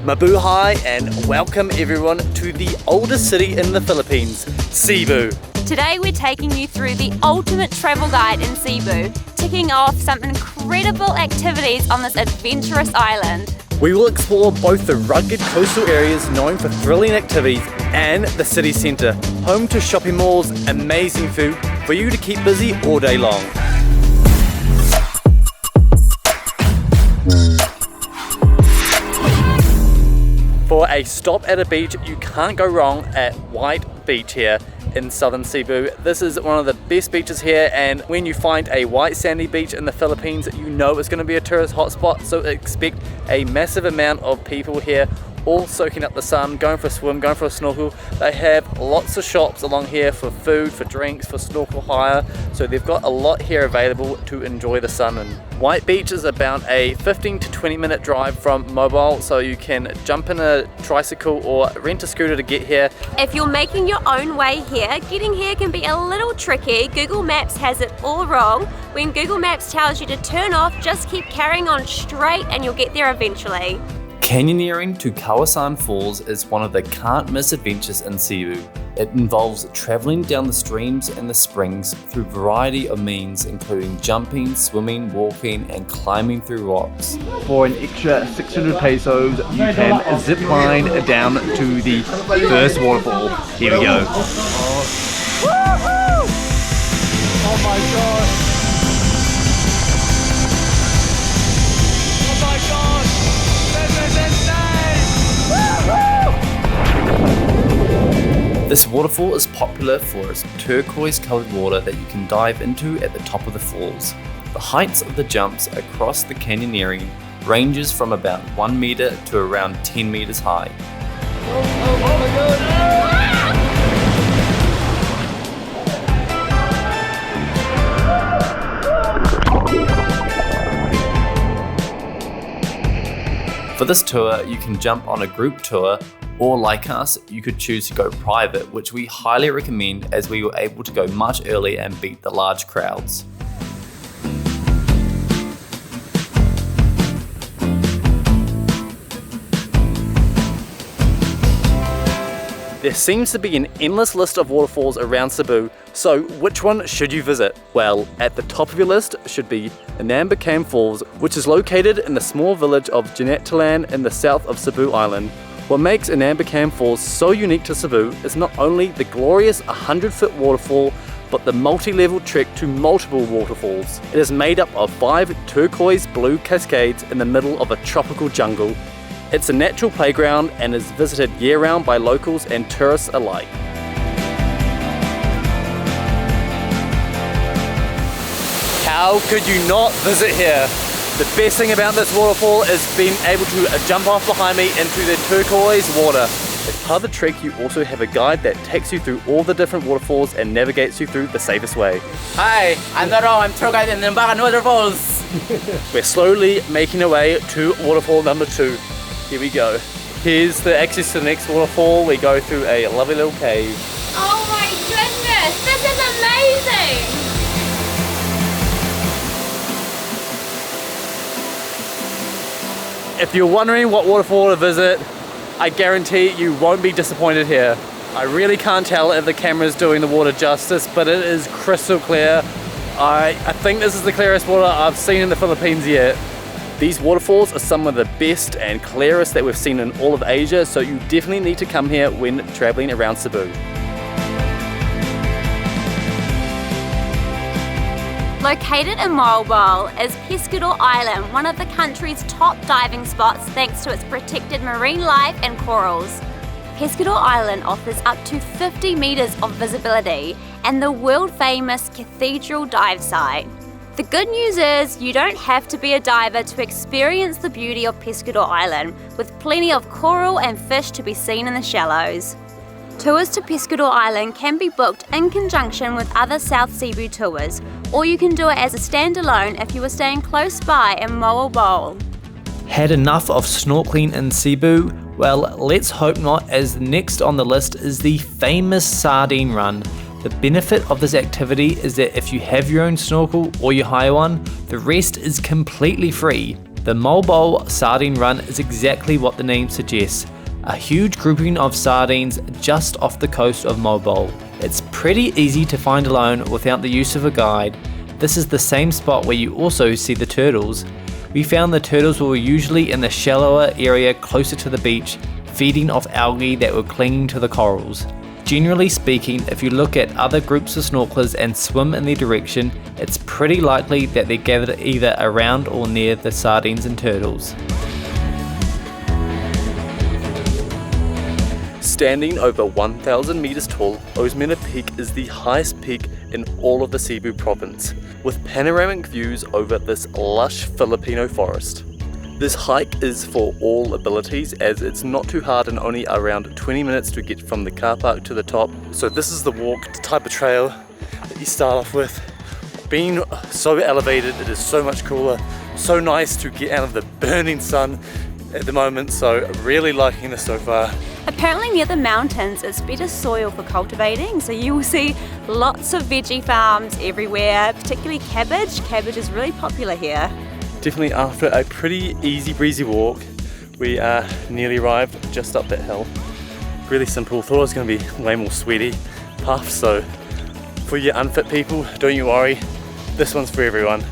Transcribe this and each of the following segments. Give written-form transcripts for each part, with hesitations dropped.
Mabuhay and welcome everyone to the oldest city in the Philippines, Cebu. Today we're taking you through the ultimate travel guide in Cebu, ticking off some incredible activities on this adventurous island. We will explore both the rugged coastal areas known for thrilling activities and the city centre, home to shopping malls, amazing food for you to keep busy all day long. For a stop at a beach, you can't go wrong at White Beach here in southern Cebu. This is one of the best beaches here, and when you find a white sandy beach in the Philippines, you know it's going to be a tourist hotspot, so expect a massive amount of people here, all soaking up the sun, going for a swim, going for a snorkel. They have lots of shops along here for food, for drinks, for snorkel hire, so they've got a lot here available to enjoy the sun. And White Beach is about a 15 to 20 minute drive from Mobile, so you can jump in a tricycle or rent a scooter to get here. If you're making your own way here, getting here can be a little tricky. Google Maps has it all wrong. When Google Maps tells you to turn off, just keep carrying on straight and you'll get there eventually. Canyoneering to Kawasan Falls is one of the can't miss adventures in Cebu. It involves travelling down the streams and the springs through a variety of means, including jumping, swimming, walking and climbing through rocks. For an extra 600 pesos, you can zip line down to the first waterfall. Here we go. Oh my god! Oh my god! This waterfall is popular for its turquoise-coloured water that you can dive into at the top of the falls. The heights of the jumps across the canyoneering ranges from about 1 metre to around 10 metres high. Oh my god! For this tour, you can jump on a group tour, or like us, you could choose to go private, which we highly recommend as we were able to go much earlier and beat the large crowds. There seems to be an endless list of waterfalls around Cebu, so which one should you visit? Well, at the top of your list should be Inambakan Falls, which is located in the small village of Janetalan in the south of Cebu Island. What makes Inambakan Falls so unique to Cebu is not only the glorious 100-foot waterfall, but the multi-level trek to multiple waterfalls. It is made up of 5 turquoise blue cascades in the middle of a tropical jungle. It's a natural playground and is visited year-round by locals and tourists alike. How could you not visit here? The best thing about this waterfall is being able to jump off behind me into the turquoise water. As part of the trek, you also have a guide that takes you through all the different waterfalls and navigates you through the safest way. Hi, I'm Naro, I'm tour guide in Inambakan Waterfalls. We're slowly making our way to waterfall number 2. Here we go. Here's the access to the next waterfall. We go through a lovely little cave. Oh my goodness, this is amazing! If you're wondering what waterfall to visit, I guarantee you won't be disappointed here. I really can't tell if the camera's doing the water justice, but it is crystal clear. I think this is the clearest water I've seen in the Philippines yet. These waterfalls are some of the best and clearest that we've seen in all of Asia, so you definitely need to come here when travelling around Cebu. Located in Mobile is Pescador Island, one of the country's top diving spots thanks to its protected marine life and corals. Pescador Island offers up to 50 metres of visibility and the world-famous cathedral dive site. The good news is you don't have to be a diver to experience the beauty of Pescador Island, with plenty of coral and fish to be seen in the shallows. Tours to Pescador Island can be booked in conjunction with other South Cebu tours, or you can do it as a standalone if you are staying close by in Mobile. Had enough of snorkeling in Cebu? Well, let's hope not, as next on the list is the famous Sardine Run. The benefit of this activity is that if you have your own snorkel or you hire one, the rest is completely free. The mobile Sardine Run is exactly what the name suggests, a huge grouping of sardines just off the coast of Mobile. It's pretty easy to find alone without the use of a guide. This is the same spot where you also see the turtles. We found the turtles were usually in the shallower area closer to the beach, feeding off algae that were clinging to the corals. Generally speaking, if you look at other groups of snorkelers and swim in their direction, it's pretty likely that they're gathered either around or near the sardines and turtles. Standing over 1,000 meters tall, Osmena Peak is the highest peak in all of the Cebu province, with panoramic views over this lush Filipino forest. This hike is for all abilities, as it's not too hard and only around 20 minutes to get from the car park to the top. So this is the walk type of trail that you start off with. Being so elevated, it is so much cooler, so nice to get out of the burning sun at the moment, so really liking this so far. Apparently near the mountains it's better soil for cultivating, so you will see lots of veggie farms everywhere, particularly cabbage. Cabbage is really popular here. Definitely after a pretty easy breezy walk, we are nearly arrived just up that hill. Really simple, thought it was going to be way more sweaty path, so for you unfit people, don't you worry, this one's for everyone.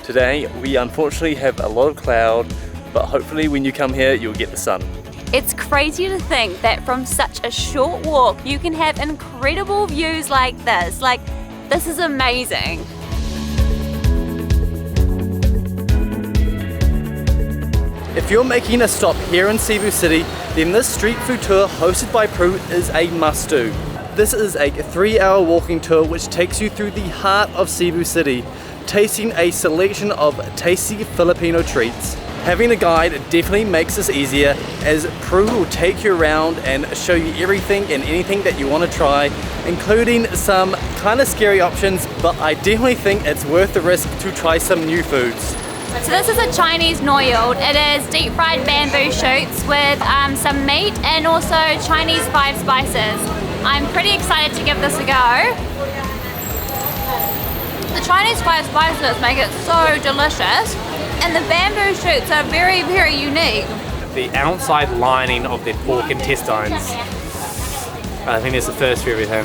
Today we unfortunately have a lot of cloud, but hopefully when you come here you'll get the sun. It's crazy to think that from such a short walk you can have incredible views like this. This is amazing. If you're making a stop here in Cebu City, then this street food tour hosted by Prue is a must-do. This is a 3-hour walking tour which takes you through the heart of Cebu City, tasting a selection of tasty Filipino treats. Having a guide definitely makes this easier, as Prue will take you around and show you everything and anything that you want to try, including some kind of scary options, but I definitely think it's worth the risk to try some new foods. So this is a Chinese noodle. It is deep fried bamboo shoots with some meat and also Chinese 5 spices. I'm pretty excited to give this a go. The Chinese 5 spices make it so delicious, and the bamboo shoots are very, very unique. The outside lining of their pork intestines, I think it's the first for everything.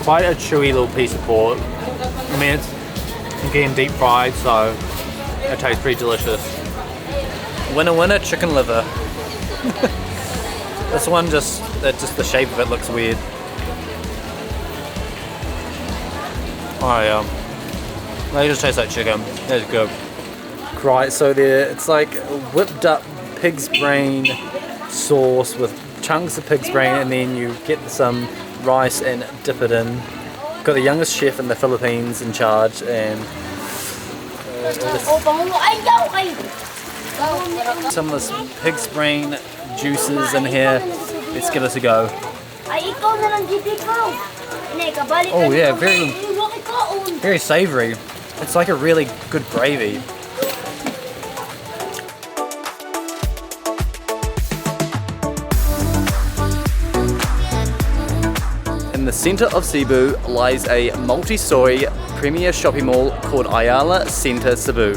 Quite a chewy little piece of pork. I mean, it's again deep fried, so it tastes pretty delicious. Winner winner, chicken liver. This one just the shape of it looks weird. Oh yeah, they just taste like chicken. That's good. Right, so it's like whipped up pig's brain sauce with chunks of pig's brain, and then you get some rice and dip it in. Got the youngest chef in the Philippines in charge, and some of this pig's brain juices in here. Let's give this a go. Oh yeah, very savory. It's like a really good gravy. In the center of Cebu lies a multi-story premier shopping mall called Ayala Center Cebu,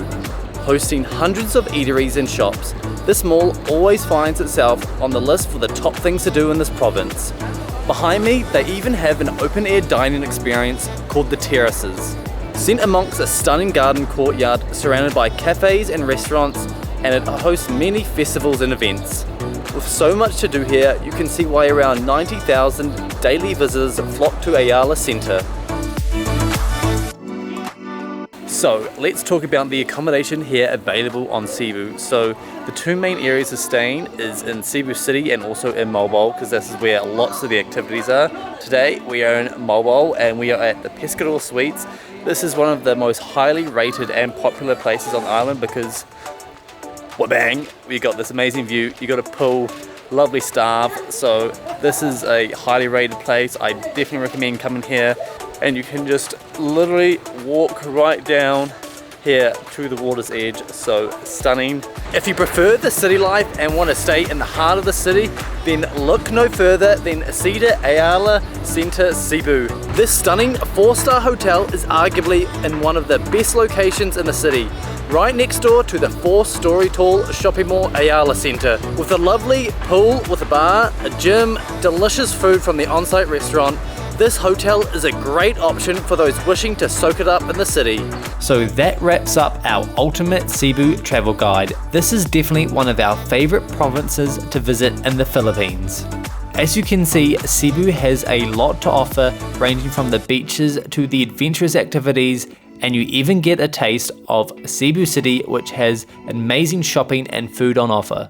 hosting hundreds of eateries and shops. This mall always finds itself on the list for the top things to do in this province. Behind me, they even have an open-air dining experience called the Terraces. Set amongst a stunning garden courtyard surrounded by cafes and restaurants, and it hosts many festivals and events. With so much to do here, you can see why around 90,000 daily visitors flock to Ayala Center. So let's talk about the accommodation here available on Cebu. So the two main areas of staying is in Cebu City and also in Mobile, because this is where lots of the activities are. Today we are in Mobile and we are at the Pescador Suites. This is one of the most highly rated and popular places on the island because wha-bang, we got this amazing view, you got a pool, lovely staff. So this is a highly rated place. I definitely recommend coming here, and you can just literally walk right down here to the water's edge. So stunning. If you prefer the city life and want to stay in the heart of the city, then look no further than Cedar Ayala Center Cebu. This stunning 4-star hotel is arguably in one of the best locations in the city. right next door to the 4-story tall shopping mall Ayala Centre. With a lovely pool with a bar, a gym, delicious food from the on-site restaurant, this hotel is a great option for those wishing to soak it up in the city. So that wraps up our ultimate Cebu travel guide. This is definitely one of our favourite provinces to visit in the Philippines. As you can see, Cebu has a lot to offer, ranging from the beaches to the adventurous activities, and you even get a taste of Cebu City, which has amazing shopping and food on offer.